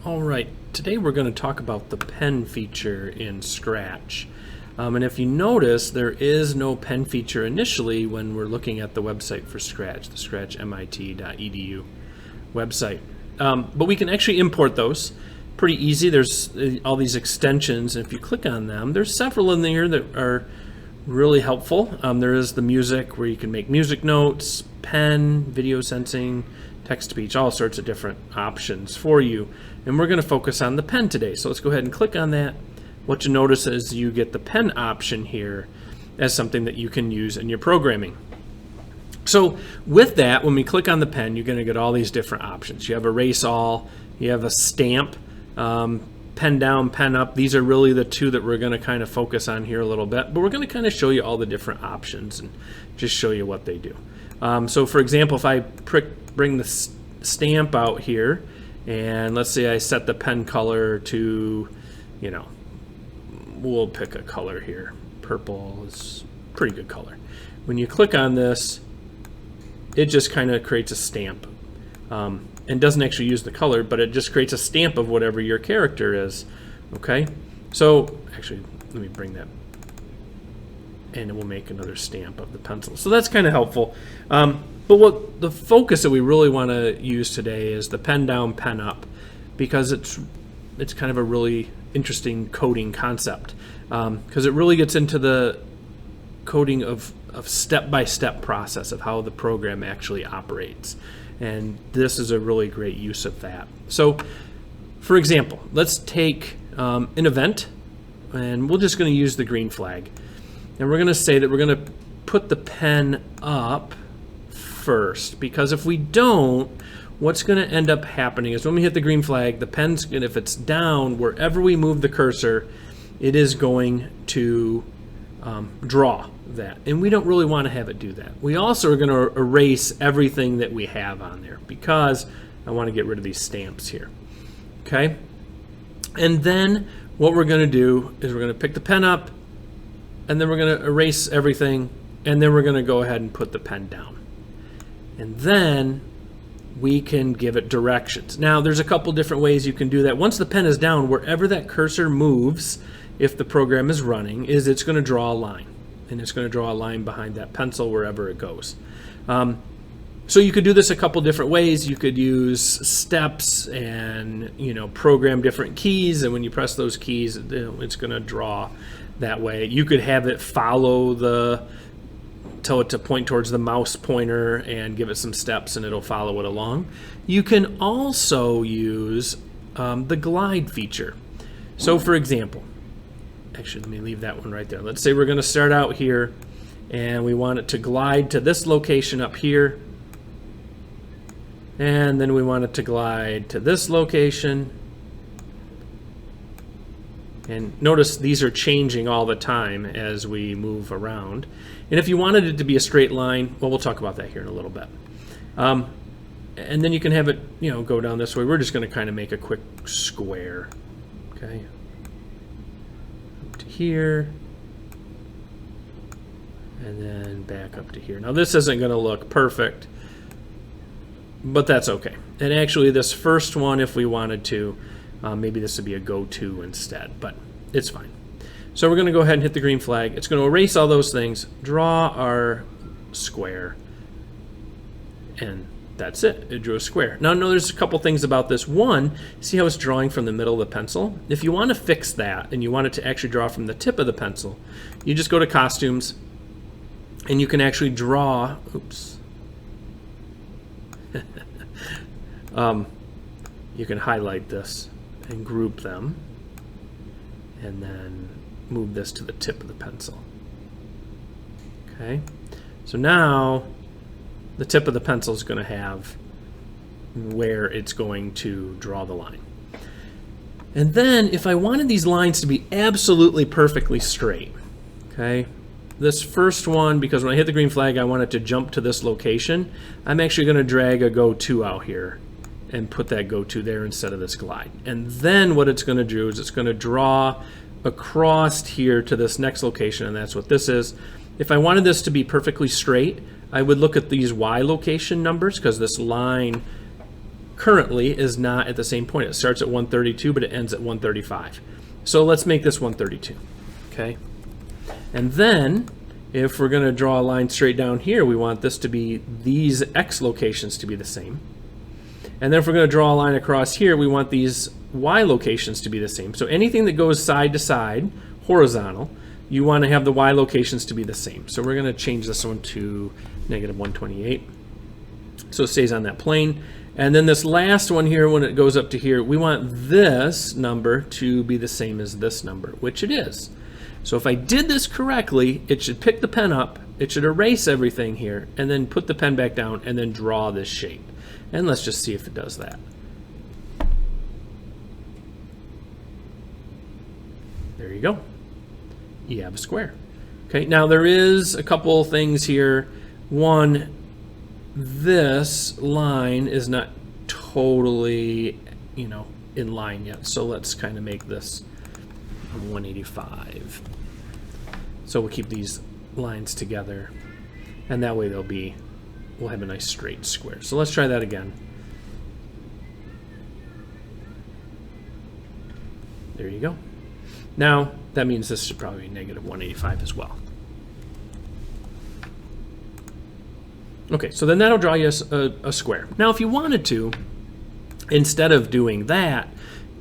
All right, today we're going to talk about the pen feature in Scratch. And if you notice, there is no pen feature initially when we're looking at the website for Scratch, the scratchmit.edu website. But we can actually import those pretty easy. There's all these extensions, and if you click on them, there's several in there that are really helpful. There is the music where you can make music notes, pen, video sensing, text-to-speech, all sorts of different options for you. And we're going to focus on the pen today. So let's go ahead and click on that. What you notice is you get the pen option here as something that you can use in your programming. So with that, when we click on the pen, you're going to get all these different options. You have erase all, you have a stamp, pen down, pen up. These are really the two that we're going to kind of focus on here a little bit, but we're going to kind of show you all the different options and just show you what they do. So for example, if I bring the stamp out here, and let's say I set the pen color to, we'll pick a color here. Purple is a pretty good color. When you click on this, it just kind of creates a stamp. And doesn't actually use the color, but it just creates a stamp of whatever your character is. Okay? So, actually, let me bring that, and it will make another stamp of the pencil. So that's kind of helpful. But what the focus that we really want to use today is the pen down, pen up, because it's kind of a really interesting coding concept, because it really gets into the coding of step-by-step process of how the program actually operates. And this is a really great use of that. So, for example, let's take an event, and we're just going to use the green flag. And we're going to say that we're going to put the pen up first, because if we don't, what's going to end up happening is when we hit the green flag, the pen's, and if it's down, wherever we move the cursor, it is going to draw that. And we don't really want to have it do that. We also are going to erase everything that we have on there, because I want to get rid of these stamps here. Okay? And then what we're going to do is we're going to pick the pen up, and then we're going to erase everything, and then we're going to go ahead and put the pen down. And then we can give it directions. Now, there's a couple different ways you can do that. Once the pen is down, wherever that cursor moves, if the program is running, it's going to draw a line. And it's going to draw a line behind that pencil wherever it goes. So you could do this a couple different ways. You could use steps and program different keys, and when you press those keys, it's going to draw that way. You could have it follow tell it to point towards the mouse pointer and give it some steps, and it'll follow it along. You can also use the glide feature. So for example, actually, let me leave that one right there. Let's say we're going to start out here, and we want it to glide to this location up here, and then we want it to glide to this location. And notice these are changing all the time as we move around. And if you wanted it to be a straight line, well, we'll talk about that here in a little bit. And then you can have it, go down this way. We're just going to kind of make a quick square. Okay. Up to here. And then back up to here. Now this isn't going to look perfect, but that's okay. And actually this first one, if we wanted to, maybe this would be a go-to instead, but it's fine. So we're going to go ahead and hit the green flag. It's going to erase all those things, draw our square, and that's it. It drew a square. Now, there's a couple things about this. One, see how it's drawing from the middle of the pencil? If you want to fix that and you want it to actually draw from the tip of the pencil, you just go to Costumes, and you can actually draw, oops. You can highlight this and group them, and then move this to the tip of the pencil. Okay, so now the tip of the pencil is going to have where it's going to draw the line. And then if I wanted these lines to be absolutely perfectly straight, okay, this first one, because when I hit the green flag I want it to jump to this location, I'm actually going to drag a go-to out here and put that go-to there instead of this glide. And then what it's going to do is it's going to draw across here to this next location, and that's what this is. If I wanted this to be perfectly straight, I would look at these Y location numbers, because this line currently is not at the same point. It starts at 132, but it ends at 135. So let's make this 132, okay? And then if we're going to draw a line straight down here, we want this to be these X locations to be the same. And then if we're going to draw a line across here, we want these Y locations to be the same. So anything that goes side to side, horizontal, you want to have the Y locations to be the same. So we're going to change this one to -128. So it stays on that plane. And then this last one here, when it goes up to here, we want this number to be the same as this number, which it is. So if I did this correctly, it should pick the pen up, it should erase everything here, and then put the pen back down, and then draw this shape. And let's just see if it does that. There you go. You have a square. Okay, now there is a couple things here. One, this line is not totally, in line yet. So let's kind of make this 185. So we'll keep these lines together, and that way we'll have a nice straight square. So let's try that again. There you go. Now that means this should probably be -185 as well. Okay, so then that'll draw you a square. Now if you wanted to, instead of doing that,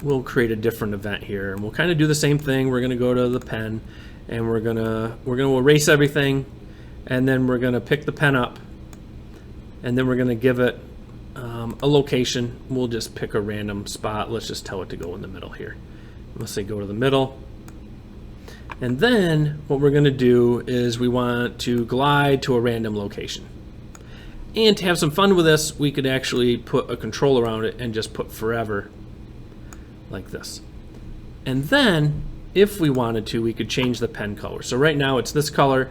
we'll create a different event here, and we'll kind of do the same thing. We're going to go to the pen, and we're gonna erase everything, and then we're going to pick the pen up, and then we're going to give it a location. We'll just pick a random spot. Let's just tell it to go in the middle here. Let's say go to the middle. And then what we're going to do is we want to glide to a random location. And to have some fun with this, we could actually put a control around it and just put forever like this. And then if we wanted to, we could change the pen color. So right now it's this color.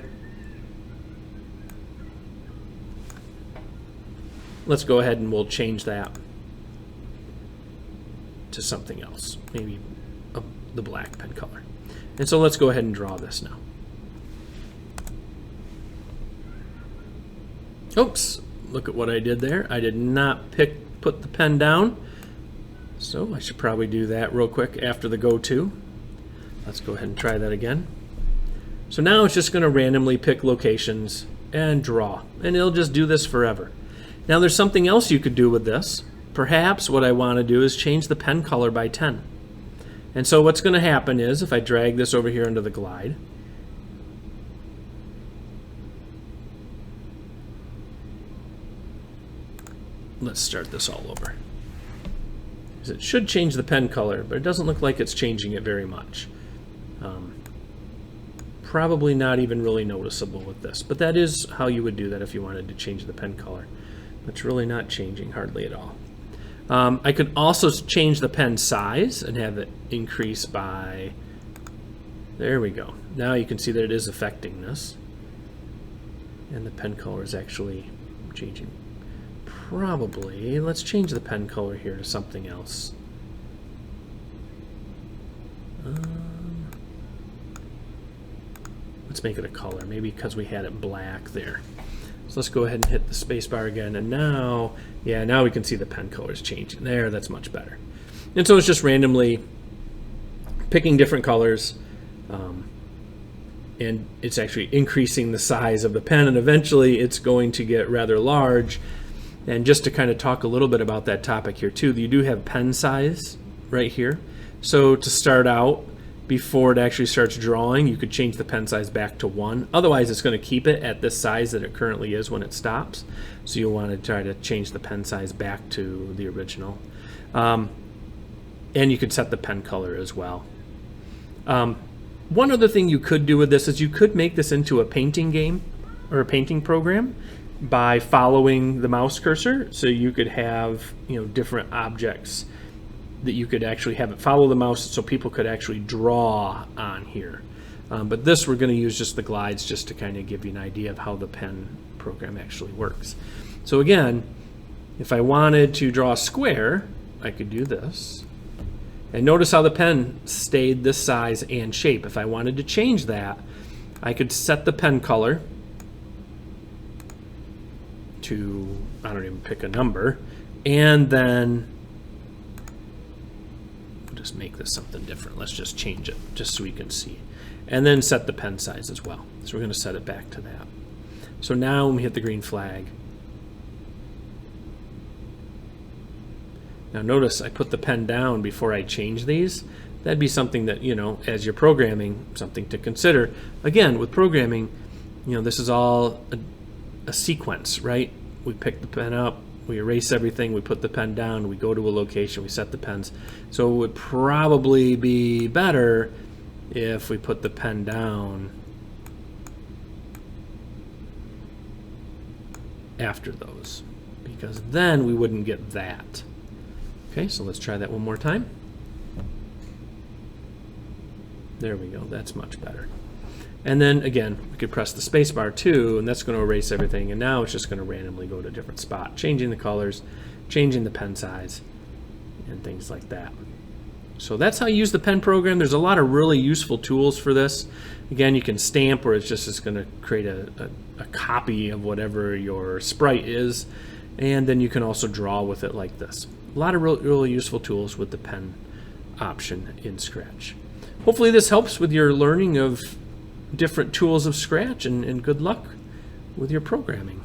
Let's go ahead and we'll change that to something else, maybe the black pen color. And so let's go ahead and draw this now. Oops, look at what I did there. I did not put the pen down. So I should probably do that real quick after the go to. Let's go ahead and try that again. So now it's just going to randomly pick locations and draw, and it'll just do this forever. Now there's something else you could do with this. Perhaps what I want to do is change the pen color by 10. And so what's going to happen is if I drag this over here into the glide, let's start this all over. It should change the pen color, but it doesn't look like it's changing it very much. Probably not even really noticeable with this, but that is how you would do that if you wanted to change the pen color. It's really not changing hardly at all. I could also change the pen size and have it increase by, there we go. Now you can see that it is affecting this. And the pen color is actually changing. Probably, let's change the pen color here to something else. Let's make it a color, maybe because we had it black there. So let's go ahead and hit the space bar again, and now, yeah, now we can see the pen colors changing. There, that's much better. And so it's just randomly picking different colors, and it's actually increasing the size of the pen, and eventually it's going to get rather large. And just to kind of talk a little bit about that topic here too, you do have pen size right here. So to start out, before it actually starts drawing, you could change the pen size back to 1. Otherwise, it's going to keep it at this size that it currently is when it stops. So you'll want to try to change the pen size back to the original. And you could set the pen color as well. One other thing you could do with this is you could make this into a painting game or a painting program by following the mouse cursor. So you could have, different objects that you could actually have it follow the mouse so people could actually draw on here. But this we're going to use just the glides just to kind of give you an idea of how the pen program actually works. So again, if I wanted to draw a square, I could do this. And notice how the pen stayed this size and shape. If I wanted to change that, I could set the pen color to, I don't even pick a number, And then we'll just make this something different. Let's just change it just so we can see. And then set the pen size as well. So we're going to set it back to that. So now when we hit the green flag, now notice I put the pen down before I change these. That'd be something that, you know, as you're programming, something to consider. Again, with programming, you know, this is all a sequence, right? We pick the pen up, we erase everything, we put the pen down, we go to a location, we set the pens. So it would probably be better if we put the pen down after those, because then we wouldn't get that. Okay, so let's try that one more time. There we go, that's much better. And then again, we could press the space bar too, and that's going to erase everything, and now it's just going to randomly go to a different spot, changing the colors, changing the pen size, and things like that. So that's how you use the pen program. There's a lot of really useful tools for this. Again, you can stamp, where it's just going to create a copy of whatever your sprite is, and then you can also draw with it like this. A lot of really useful tools with the pen option in Scratch. Hopefully this helps with your learning of different tools of Scratch, and good luck with your programming.